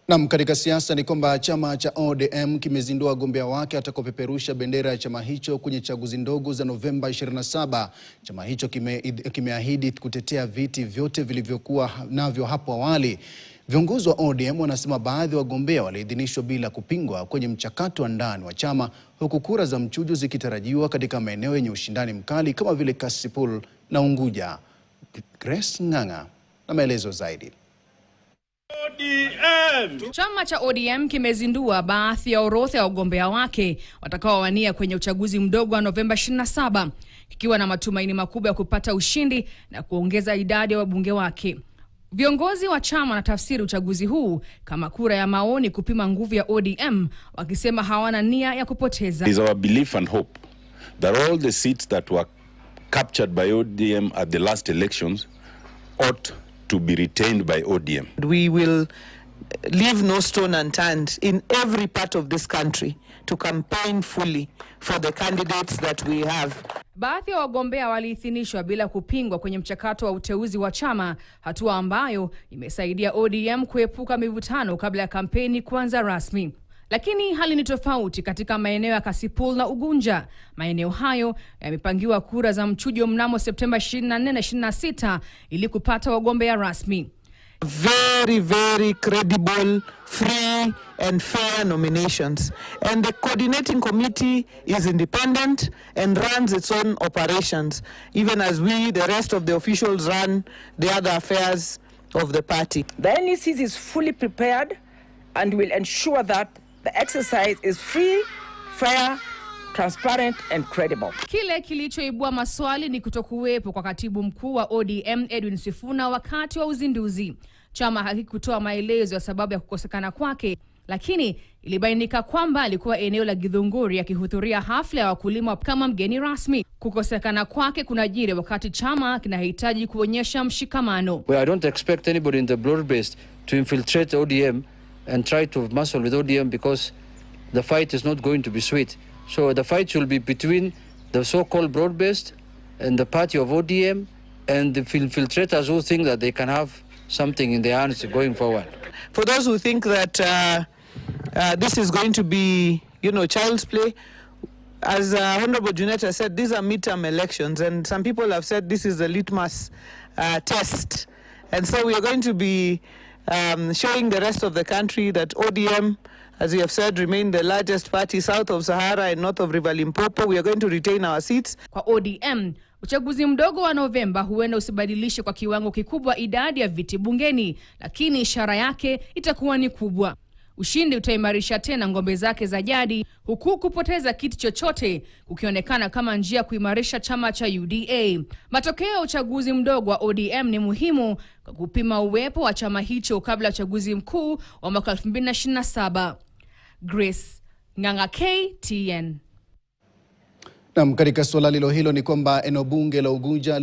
Katika siasa ni kwamba chama cha ODM kimezindua wagombea wake atakaopeperusha bendera ya chama hicho kwenye chaguzi ndogo za Novemba 27. Chama hicho kimeahidi kutetea viti vyote vilivyokuwa navyo hapo awali. Viongozi wa ODM wanasema baadhi ya wagombea waliidhinishwa bila kupingwa kwenye mchakato wa ndani wa chama, huku kura za mchujo zikitarajiwa katika maeneo yenye ushindani mkali kama vile Kasipul na Unguja. Grace Ng'ang'a na maelezo zaidi. Chama cha ODM kimezindua baadhi ya orodha ya wagombea wake watakaowania kwenye uchaguzi mdogo wa Novemba 27, kikiwa na matumaini makubwa ya kupata ushindi na kuongeza idadi ya wabunge wake. Viongozi wa chama wanatafsiri uchaguzi huu kama kura ya maoni kupima nguvu ya ODM, wakisema hawana nia ya kupoteza. It is our belief and hope that all the seats that were captured by ODM at the last elections ought to be retained by ODM. We will leave no stone unturned in every part of this country to campaign fully for the candidates that we have. Baadhi ya wagombea waliidhinishwa bila kupingwa kwenye mchakato wa uteuzi wa chama, hatua ambayo imesaidia ODM kuepuka mivutano kabla ya kampeni kuanza rasmi. Lakini hali ni tofauti katika maeneo ya Kasipul na Unguja. Maeneo hayo yamepangiwa kura za mchujo mnamo Septemba 24 na 26 ili kupata wagombea rasmi. Very, very credible, free and fair nominations. And the coordinating committee is independent and runs its own operations, even as we, the rest of the officials, run the other affairs of the party. The NEC is fully prepared and will ensure that the exercise is free, fair, transparent and credible. Kile kilichoibua maswali ni kutokuwepo kwa katibu mkuu wa ODM Edwin Sifuna wakati wa uzinduzi. Chama hakikutoa maelezo ya sababu ya kukosekana kwake, lakini ilibainika kwamba alikuwa eneo la Githunguri akihudhuria hafla ya wakulima kama mgeni rasmi. Kukosekana kwake kunajiri wakati chama kinahitaji kuonyesha mshikamano. Well, I don't expect anybody in the broad-based to infiltrate ODM and try to muscle with ODM, because the fight is not going to be sweet. So the fight will be between the so-called broad-based and the party of ODM and the infiltrators who think that they can have something in their hands going forward. For those who think that this is going to be, child's play, as Honorable Junetta said, these are midterm elections, and some people have said this is a litmus test. And so we are going to be showing the rest of the country that ODM, as we have said, remain the largest party south of Sahara and north of River Limpopo. We are going to retain our seats. Kwa ODM, uchaguzi mdogo wa Novemba huenda usibadilishe kwa kiwango kikubwa idadi ya viti bungeni, lakini ishara yake itakuwa ni kubwa. Ushindi utaimarisha tena ngombe zake za jadi, huku kupoteza kiti chochote kukionekana kama njia kuimarisha chama cha UDA. Matokeo ya uchaguzi mdogo wa ODM ni muhimu kwa kupima uwepo wa chama hicho kabla ya uchaguzi mkuu wa mwaka 2027. Grace Ng'ang'a, KTN. Katika swala hilo ni kwamba eneo bunge la Unguja